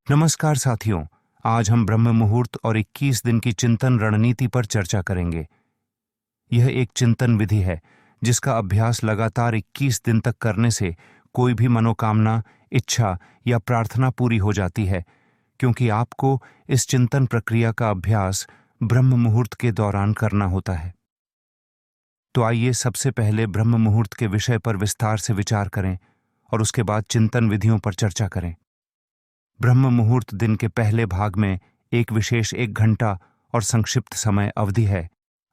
नमस्कार साथियों। आज हम ब्रह्म मुहूर्त और 21 दिन की चिंतन रणनीति पर चर्चा करेंगे। यह एक चिंतन विधि है जिसका अभ्यास लगातार 21 दिन तक करने से कोई भी मनोकामना, इच्छा या प्रार्थना पूरी हो जाती है, क्योंकि आपको इस चिंतन प्रक्रिया का अभ्यास ब्रह्म मुहूर्त के दौरान करना होता है। तो आइए सबसे पहले ब्रह्म मुहूर्त के विषय पर विस्तार से विचार करें और उसके बाद चिंतन विधियों पर चर्चा करें। ब्रह्म मुहूर्त दिन के पहले भाग में एक विशेष 1 घंटा और संक्षिप्त समय अवधि है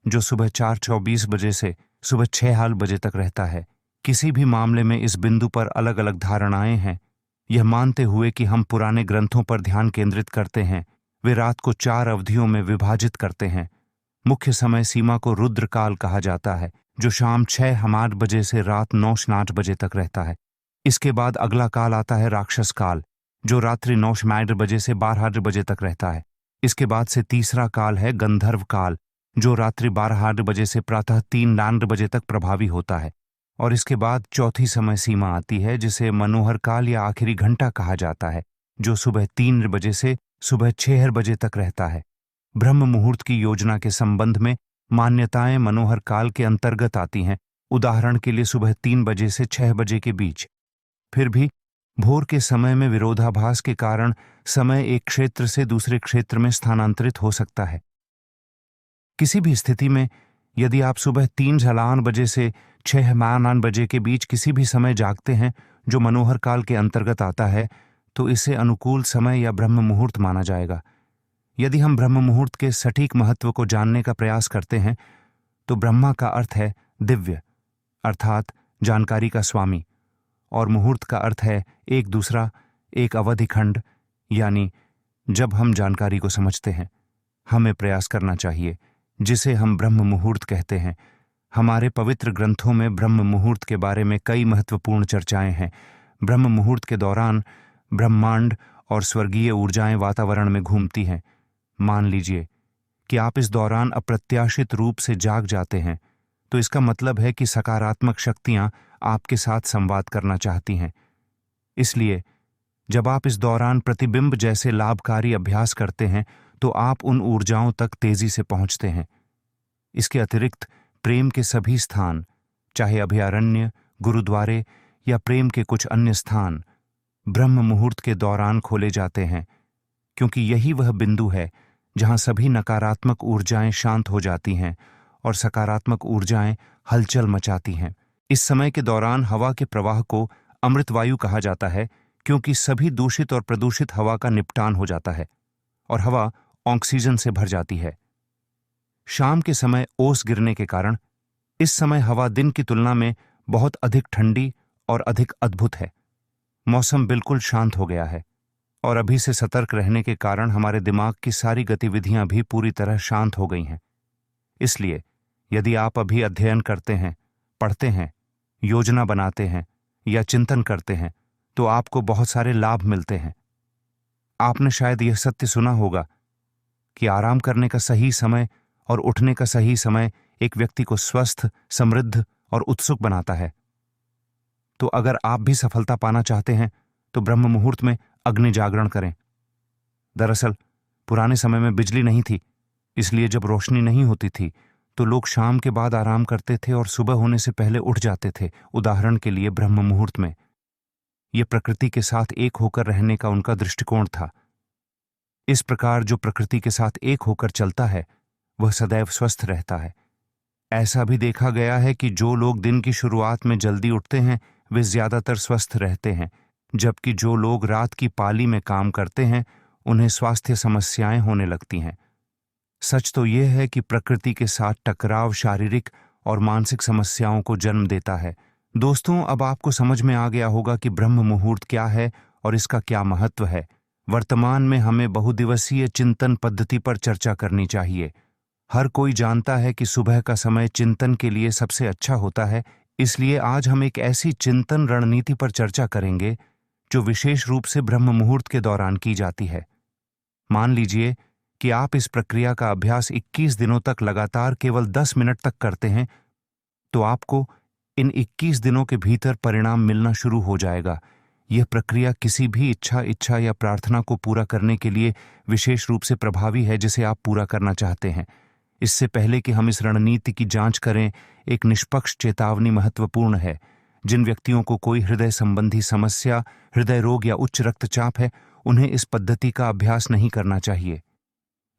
जो सुबह 4:24 बजे से सुबह 6 बजे तक रहता है। किसी भी मामले में इस बिंदु पर अलग अलग धारणाएं हैं। यह मानते हुए कि हम पुराने ग्रंथों पर ध्यान केंद्रित करते हैं, वे रात को 4 अवधियों में विभाजित करते हैं। मुख्य समय सीमा को रुद्र काल कहा जाता है, जो शाम 6 बजे से रात 9 बजे तक रहता है। इसके बाद अगला काल आता है राक्षस काल, जो रात्रि 9 बजे से 12 बजे तक रहता है। इसके बाद से तीसरा काल है गंधर्व काल, जो रात्रि 12 बजे से प्रातः 3 बजे तक प्रभावी होता है। और इसके बाद चौथी समय सीमा आती है जिसे मनोहर काल या आखिरी घंटा कहा जाता है, जो सुबह 3 बजे से सुबह 6 बजे तक रहता है। ब्रह्म मुहूर्त की योजना के संबंध में मान्यताएं मनोहर काल के अंतर्गत आती हैं, उदाहरण के लिए सुबह 3 बजे से 6 बजे के बीच। फिर भी भोर के समय में विरोधाभास के कारण समय एक क्षेत्र से दूसरे क्षेत्र में स्थानांतरित हो सकता है। किसी भी स्थिति में यदि आप सुबह 3 बजे से 6 बजे के बीच किसी भी समय जागते हैं जो मनोहर काल के अंतर्गत आता है, तो इसे अनुकूल समय या ब्रह्म मुहूर्त माना जाएगा। यदि हम ब्रह्म मुहूर्त के सटीक महत्व को जानने का प्रयास करते हैं, तो ब्रह्मा का अर्थ है दिव्य, अर्थात जानकारी का स्वामी, और मुहूर्त का अर्थ है एक दूसरा, एक अवधि खंड, यानी जब हम जानकारी को समझते हैं, हमें प्रयास करना चाहिए, जिसे हम ब्रह्म मुहूर्त कहते हैं। हमारे पवित्र ग्रंथों में ब्रह्म मुहूर्त के बारे में कई महत्वपूर्ण चर्चाएं हैं। ब्रह्म मुहूर्त के दौरान ब्रह्मांड और स्वर्गीय ऊर्जाएं वातावरण में घूमती हैं। मान लीजिए कि आप इस दौरान अप्रत्याशित रूप से जाग जाते हैं, तो इसका मतलब है कि सकारात्मक शक्तियां आपके साथ संवाद करना चाहती हैं। इसलिए जब आप इस दौरान प्रतिबिंब जैसे लाभकारी अभ्यास करते हैं, तो आप उन ऊर्जाओं तक तेजी से पहुंचते हैं। इसके अतिरिक्त प्रेम के सभी स्थान, चाहे अभयारण्य, गुरुद्वारे या प्रेम के कुछ अन्य स्थान, ब्रह्म मुहूर्त के दौरान खोले जाते हैं, क्योंकि यही वह बिंदु है जहां सभी नकारात्मक ऊर्जाएं शांत हो जाती हैं और सकारात्मक ऊर्जाएं हलचल मचाती हैं। इस समय के दौरान हवा के प्रवाह को अमृत वायु कहा जाता है, क्योंकि सभी दूषित और प्रदूषित हवा का निपटान हो जाता है और हवा ऑक्सीजन से भर जाती है। शाम के समय ओस गिरने के कारण इस समय हवा दिन की तुलना में बहुत अधिक ठंडी और अधिक अद्भुत है। मौसम बिल्कुल शांत हो गया है और अभी से सतर्क रहने के कारण हमारे दिमाग की सारी गतिविधियां भी पूरी तरह शांत हो गई हैं। इसलिए यदि आप अभी अध्ययन करते हैं, पढ़ते हैं, योजना बनाते हैं या चिंतन करते हैं, तो आपको बहुत सारे लाभ मिलते हैं। आपने शायद यह सत्य सुना होगा कि आराम करने का सही समय और उठने का सही समय एक व्यक्ति को स्वस्थ, समृद्ध और उत्सुक बनाता है। तो अगर आप भी सफलता पाना चाहते हैं, तो ब्रह्म मुहूर्त में अग्नि जागरण करें। दरअसल पुराने समय में बिजली नहीं थी, इसलिए जब रोशनी नहीं होती थी तो लोग शाम के बाद आराम करते थे और सुबह होने से पहले उठ जाते थे। उदाहरण के लिए ब्रह्म मुहूर्त में यह प्रकृति के साथ एक होकर रहने का उनका दृष्टिकोण था। इस प्रकार जो प्रकृति के साथ एक होकर चलता है, वह सदैव स्वस्थ रहता है। ऐसा भी देखा गया है कि जो लोग दिन की शुरुआत में जल्दी उठते हैं, वे ज्यादातर स्वस्थ रहते हैं, जबकि जो लोग रात की पाली में काम करते हैं, उन्हें स्वास्थ्य समस्याएं होने लगती हैं। सच तो यह है कि प्रकृति के साथ टकराव शारीरिक और मानसिक समस्याओं को जन्म देता है। दोस्तों, अब आपको समझ में आ गया होगा कि ब्रह्म मुहूर्त क्या है और इसका क्या महत्व है। वर्तमान में हमें बहुदिवसीय चिंतन पद्धति पर चर्चा करनी चाहिए। हर कोई जानता है कि सुबह का समय चिंतन के लिए सबसे अच्छा होता है, इसलिए आज हम एक ऐसी चिंतन रणनीति पर चर्चा करेंगे जो विशेष रूप से ब्रह्म मुहूर्त के दौरान की जाती है। मान लीजिए कि आप इस प्रक्रिया का अभ्यास 21 दिनों तक लगातार केवल 10 मिनट तक करते हैं, तो आपको इन 21 दिनों के भीतर परिणाम मिलना शुरू हो जाएगा। यह प्रक्रिया किसी भी इच्छा या प्रार्थना को पूरा करने के लिए विशेष रूप से प्रभावी है जिसे आप पूरा करना चाहते हैं। इससे पहले कि हम इस रणनीति की जांच करें, एक निष्पक्ष चेतावनी महत्वपूर्ण है। जिन व्यक्तियों को कोई हृदय संबंधी समस्या, हृदय रोग या उच्च रक्तचाप है, उन्हें इस पद्धति का अभ्यास नहीं करना चाहिए।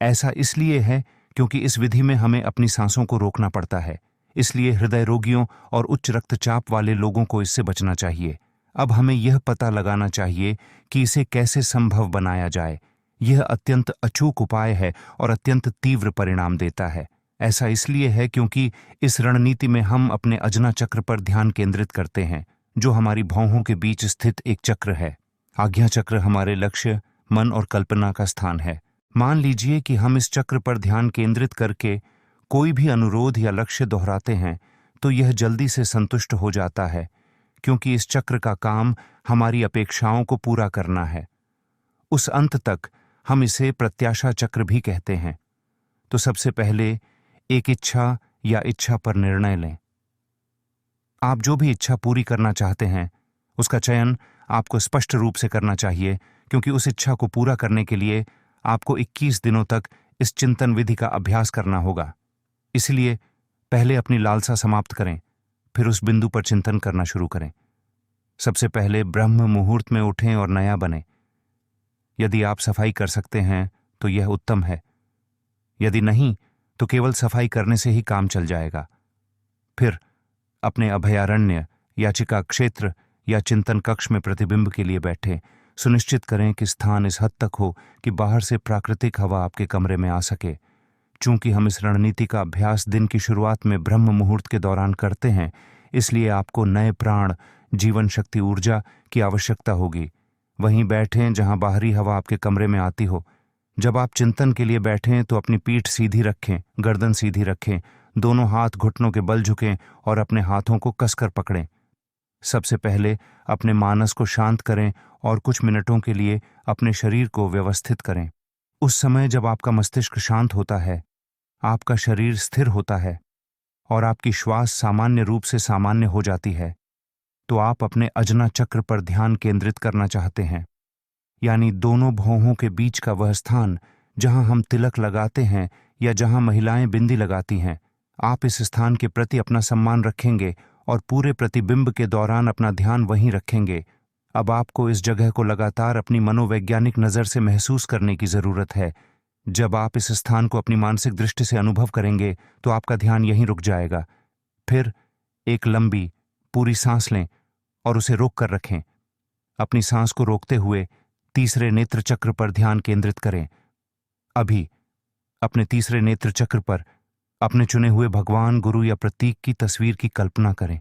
ऐसा इसलिए है क्योंकि इस विधि में हमें अपनी सांसों को रोकना पड़ता है। इसलिए हृदय रोगियों और उच्च रक्तचाप वाले लोगों को इससे बचना चाहिए। अब हमें यह पता लगाना चाहिए कि इसे कैसे संभव बनाया जाए। यह अत्यंत अचूक उपाय है और अत्यंत तीव्र परिणाम देता है। ऐसा इसलिए है क्योंकि इस रणनीति में हम अपने अजना चक्र पर ध्यान केंद्रित करते हैं, जो हमारी भौहों के बीच स्थित एक चक्र है। आज्ञा चक्र हमारे लक्ष्य, मन और कल्पना का स्थान है। मान लीजिए कि हम इस चक्र पर ध्यान केंद्रित करके कोई भी अनुरोध या लक्ष्य दोहराते हैं, तो यह जल्दी से संतुष्ट हो जाता है, क्योंकि इस चक्र का काम हमारी अपेक्षाओं को पूरा करना है। उस अंत तक हम इसे प्रत्याशा चक्र भी कहते हैं। तो सबसे पहले एक इच्छा या इच्छा पर निर्णय लें। आप जो भी इच्छा पूरी करना चाहते हैं, उसका चयन आपको स्पष्ट रूप से करना चाहिए, क्योंकि उस इच्छा को पूरा करने के लिए आपको 21 दिनों तक इस चिंतन विधि का अभ्यास करना होगा। इसलिए पहले अपनी लालसा समाप्त करें, फिर उस बिंदु पर चिंतन करना शुरू करें। सबसे पहले ब्रह्म मुहूर्त में उठें और नया बनें। यदि आप सफाई कर सकते हैं तो यह उत्तम है। यदि नहीं, तो केवल सफाई करने से ही काम चल जाएगा। फिर अपने अभयारण्य, याचिका क्षेत्र या चिंतन कक्ष में प्रतिबिंब के लिए बैठें। सुनिश्चित करें कि स्थान इस हद तक हो कि बाहर से प्राकृतिक हवा आपके कमरे में आ सके। चूंकि हम इस रणनीति का अभ्यास दिन की शुरुआत में ब्रह्म मुहूर्त के दौरान करते हैं, इसलिए आपको नए प्राण, जीवन शक्ति, ऊर्जा की आवश्यकता होगी। वहीं बैठें जहां बाहरी हवा आपके कमरे में आती हो। जब आप चिंतन के लिए बैठें तो अपनी पीठ सीधी रखें, गर्दन सीधी रखें, दोनों हाथ घुटनों के बल झुकें और अपने हाथों को कसकर पकड़ें। सबसे पहले अपने मानस को शांत करें और कुछ मिनटों के लिए अपने शरीर को व्यवस्थित करें। उस समय जब आपका मस्तिष्क शांत होता है, आपका शरीर स्थिर होता है और आपकी श्वास सामान्य रूप से सामान्य हो जाती है, तो आप अपने अजना चक्र पर ध्यान केंद्रित करना चाहते हैं, यानी दोनों भौहों के बीच का वह स्थान जहां हम तिलक लगाते हैं या जहां महिलाएं बिंदी लगाती हैं। आप इस स्थान के प्रति अपना सम्मान रखेंगे और पूरे प्रतिबिंब के दौरान अपना ध्यान वहीं रखेंगे। अब आपको इस जगह को लगातार अपनी मनोवैज्ञानिक नज़र से महसूस करने की ज़रूरत है। जब आप इस स्थान को अपनी मानसिक दृष्टि से अनुभव करेंगे तो आपका ध्यान यहीं रुक जाएगा। फिर एक लंबी, पूरी सांस लें और उसे रोक कर रखें। अपनी सांस को रोकते हुए तीसरे नेत्र चक्र पर ध्यान केंद्रित करें। अभी अपने तीसरे नेत्र चक्र पर अपने चुने हुए भगवान, गुरु या प्रतीक की तस्वीर की कल्पना करें।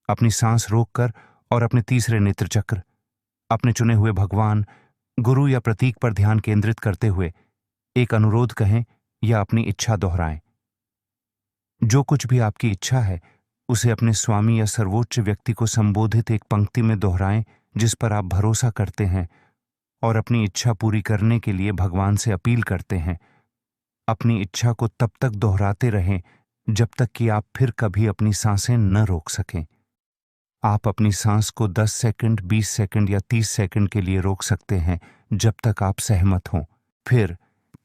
अपनी सांस रोककर और अपने तीसरे नेत्र चक्र, अपने चुने हुए भगवान, गुरु या प्रतीक पर ध्यान केंद्रित करते हुए एक अनुरोध कहें या अपनी इच्छा दोहराएं। जो कुछ भी आपकी इच्छा है, उसे अपने स्वामी या सर्वोच्च व्यक्ति को संबोधित एक पंक्ति में दोहराएं जिस पर आप भरोसा करते हैं और अपनी इच्छा पूरी करने के लिए भगवान से अपील करते हैं। अपनी इच्छा को तब तक दोहराते रहें जब तक कि आप फिर कभी अपनी सांसें न रोक सकें। आप अपनी सांस को 10 सेकंड, 20 सेकंड या 30 सेकंड के लिए रोक सकते हैं, जब तक आप सहमत हों। फिर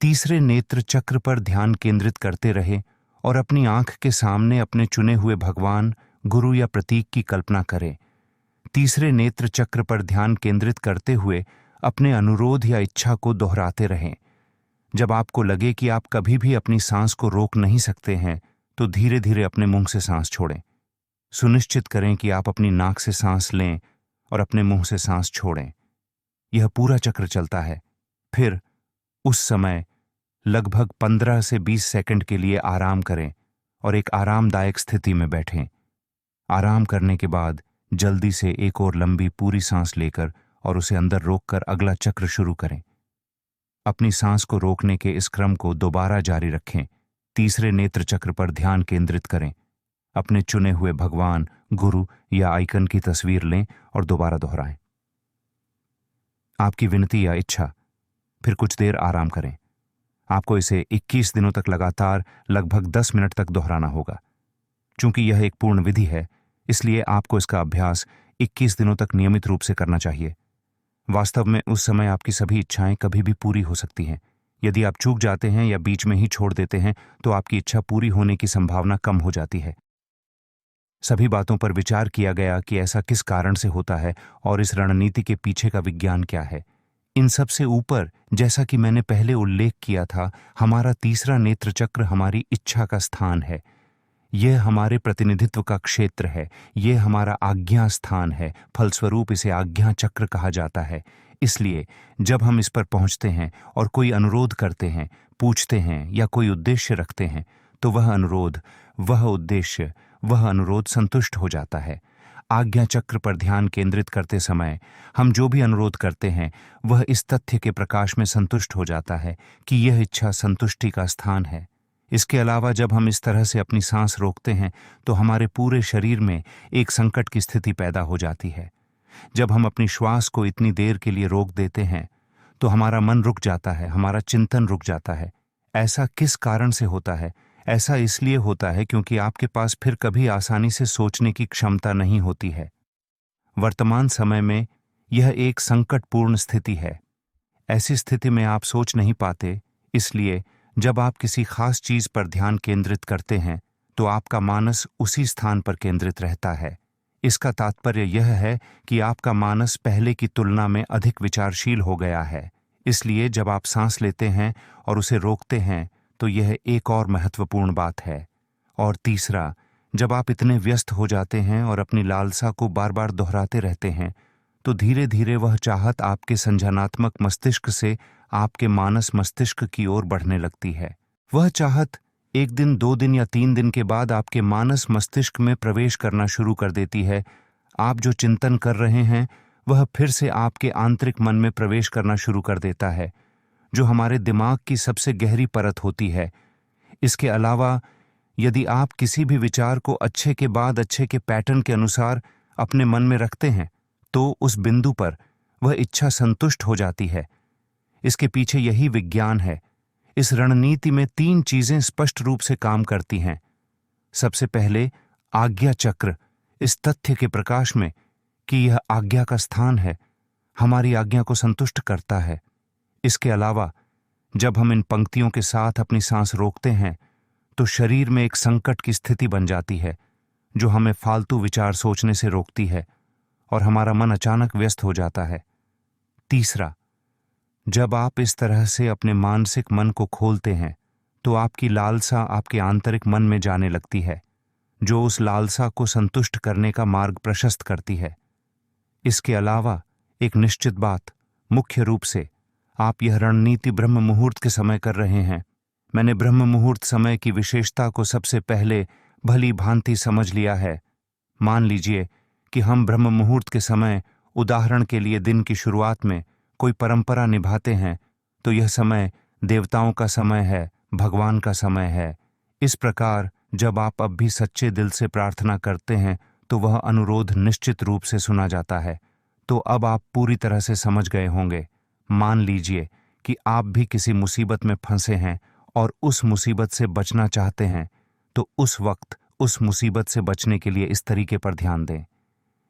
तीसरे नेत्र चक्र पर ध्यान केंद्रित करते रहें और अपनी आंख के सामने अपने चुने हुए भगवान, गुरु या प्रतीक की कल्पना करें। तीसरे नेत्र चक्र पर ध्यान केंद्रित करते हुए अपने अनुरोध या इच्छा को दोहराते रहें। जब आपको लगे कि आप कभी भी अपनी सांस को रोक नहीं सकते हैं, तो धीरे धीरे अपने मुंह से सांस छोड़ें। सुनिश्चित करें कि आप अपनी नाक से सांस लें और अपने मुंह से सांस छोड़ें। यह पूरा चक्र चलता है। फिर उस समय लगभग 15 से 20 सेकंड के लिए आराम करें और एक आरामदायक स्थिति में बैठें। आराम करने के बाद जल्दी से एक और लंबी पूरी सांस लेकर और उसे अंदर रोककर अगला चक्र शुरू करें। अपनी सांस को रोकने के इस क्रम को दोबारा जारी रखें। तीसरे नेत्र चक्र पर ध्यान केंद्रित करें। अपने चुने हुए भगवान, गुरु या आइकन की तस्वीर लें और दोबारा दोहराएं आपकी विनती या इच्छा। फिर कुछ देर आराम करें। आपको इसे 21 दिनों तक लगातार लगभग 10 मिनट तक दोहराना होगा। चूंकि यह एक पूर्ण विधि है, इसलिए आपको इसका अभ्यास 21 दिनों तक नियमित रूप से करना चाहिए। वास्तव में उस समय आपकी सभी इच्छाएं कभी भी पूरी हो सकती हैं। यदि आप चूक जाते हैं या बीच में ही छोड़ देते हैं तो आपकी इच्छा पूरी होने की संभावना कम हो जाती है। सभी बातों पर विचार किया गया कि ऐसा किस कारण से होता है और इस रणनीति के पीछे का विज्ञान क्या है। इन सब से ऊपर, जैसा कि मैंने पहले उल्लेख किया था, हमारा तीसरा नेत्र चक्र हमारी इच्छा का स्थान है। यह हमारे प्रतिनिधित्व का क्षेत्र है। यह हमारा आज्ञा स्थान है। फलस्वरूप इसे आज्ञा चक्र कहा जाता है। इसलिए जब हम इस पर पहुंचते हैं और कोई अनुरोध करते हैं, पूछते हैं या कोई उद्देश्य रखते हैं, तो वह अनुरोध, वह उद्देश्य, वह अनुरोध संतुष्ट हो जाता है। आज्ञा चक्र पर ध्यान केंद्रित करते समय हम जो भी अनुरोध करते हैं वह इस तथ्य के प्रकाश में संतुष्ट हो जाता है कि यह इच्छा संतुष्टि का स्थान है। इसके अलावा जब हम इस तरह से अपनी सांस रोकते हैं तो हमारे पूरे शरीर में एक संकट की स्थिति पैदा हो जाती है। जब हम अपनी श्वास को इतनी देर के लिए रोक देते हैं तो हमारा मन रुक जाता है, हमारा चिंतन रुक जाता है। ऐसा किस कारण से होता है? ऐसा इसलिए होता है क्योंकि आपके पास फिर कभी आसानी से सोचने की क्षमता नहीं होती है। वर्तमान समय में यह एक संकटपूर्ण स्थिति है। ऐसी स्थिति में आप सोच नहीं पाते, इसलिए जब आप किसी खास चीज पर ध्यान केंद्रित करते हैं तो आपका मानस उसी स्थान पर केंद्रित रहता है। इसका तात्पर्य यह है कि आपका मानस पहले की तुलना में अधिक विचारशील हो गया है। इसलिए जब आप सांस लेते हैं और उसे रोकते हैं तो यह एक और महत्वपूर्ण बात है। और तीसरा, जब आप इतने व्यस्त हो जाते हैं और अपनी लालसा को बार बार दोहराते रहते हैं तो धीरे धीरे वह चाहत आपके संज्ञानात्मक मस्तिष्क से आपके मानस मस्तिष्क की ओर बढ़ने लगती है। वह चाहत 1 दिन, 2 दिन या 3 दिन के बाद आपके मानस मस्तिष्क में प्रवेश करना शुरू कर देती है। आप जो चिंतन कर रहे हैं वह फिर से आपके आंतरिक मन में प्रवेश करना शुरू कर देता है, जो हमारे दिमाग की सबसे गहरी परत होती है। इसके अलावा यदि आप किसी भी विचार को अच्छे के बाद अच्छे के पैटर्न के अनुसार अपने मन में रखते हैं तो उस बिंदु पर वह इच्छा संतुष्ट हो जाती है। इसके पीछे यही विज्ञान है। इस रणनीति में 3 चीजें स्पष्ट रूप से काम करती हैं। सबसे पहले, आज्ञा चक्र इस तथ्य के प्रकाश में कि यह आज्ञा का स्थान है, हमारी आज्ञा को संतुष्ट करता है। इसके अलावा जब हम इन पंक्तियों के साथ अपनी सांस रोकते हैं तो शरीर में एक संकट की स्थिति बन जाती है जो हमें फालतू विचार सोचने से रोकती है और हमारा मन अचानक व्यस्त हो जाता है। तीसरा, जब आप इस तरह से अपने मानसिक मन को खोलते हैं तो आपकी लालसा आपके आंतरिक मन में जाने लगती है, जो उस लालसा को संतुष्ट करने का मार्ग प्रशस्त करती है। इसके अलावा एक निश्चित बात, मुख्य रूप से आप यह रणनीति ब्रह्म मुहूर्त के समय कर रहे हैं। मैंने ब्रह्म मुहूर्त समय की विशेषता को सबसे पहले भली भांति समझ लिया है। मान लीजिए कि हम ब्रह्म मुहूर्त के समय, उदाहरण के लिए दिन की शुरुआत में कोई परंपरा निभाते हैं तो यह समय देवताओं का समय है, भगवान का समय है। इस प्रकार जब आप अब भी सच्चे दिल से प्रार्थना करते हैं तो वह अनुरोध निश्चित रूप से सुना जाता है। तो अब आप पूरी तरह से समझ गए होंगे। मान लीजिए कि आप भी किसी मुसीबत में फंसे हैं और उस मुसीबत से बचना चाहते हैं, तो उस वक्त उस मुसीबत से बचने के लिए इस तरीके पर ध्यान दें।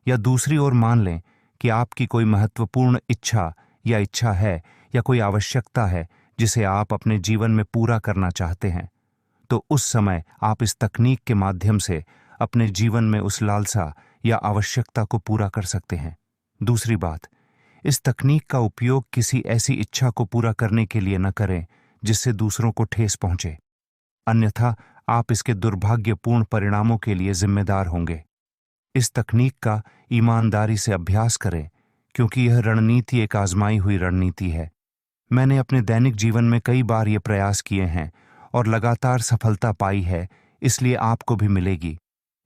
या दूसरी ओर मान लें कि आपकी कोई महत्वपूर्ण इच्छा है या कोई आवश्यकता है जिसे आप अपने जीवन में पूरा करना चाहते हैं, तो उस समय आप इस तकनीक के माध्यम से अपने जीवन में उस लालसा या आवश्यकता को पूरा कर सकते हैं। दूसरी बात, इस तकनीक का उपयोग किसी ऐसी इच्छा को पूरा करने के लिए न करें जिससे दूसरों को ठेस पहुंचे, अन्यथा आप इसके दुर्भाग्यपूर्ण परिणामों के लिए जिम्मेदार होंगे। इस तकनीक का ईमानदारी से अभ्यास करें क्योंकि यह रणनीति एक आजमाई हुई रणनीति है। मैंने अपने दैनिक जीवन में कई बार ये प्रयास किए हैं और लगातार सफलता पाई है, इसलिए आपको भी मिलेगी।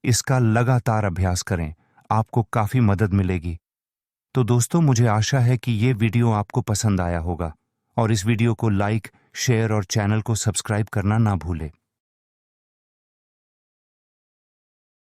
इसका लगातार अभ्यास करें, आपको काफी मदद मिलेगी। तो दोस्तों, मुझे आशा है कि ये वीडियो आपको पसंद आया होगा और इस वीडियो को लाइक, शेयर और चैनल को सब्सक्राइब करना ना भूलें।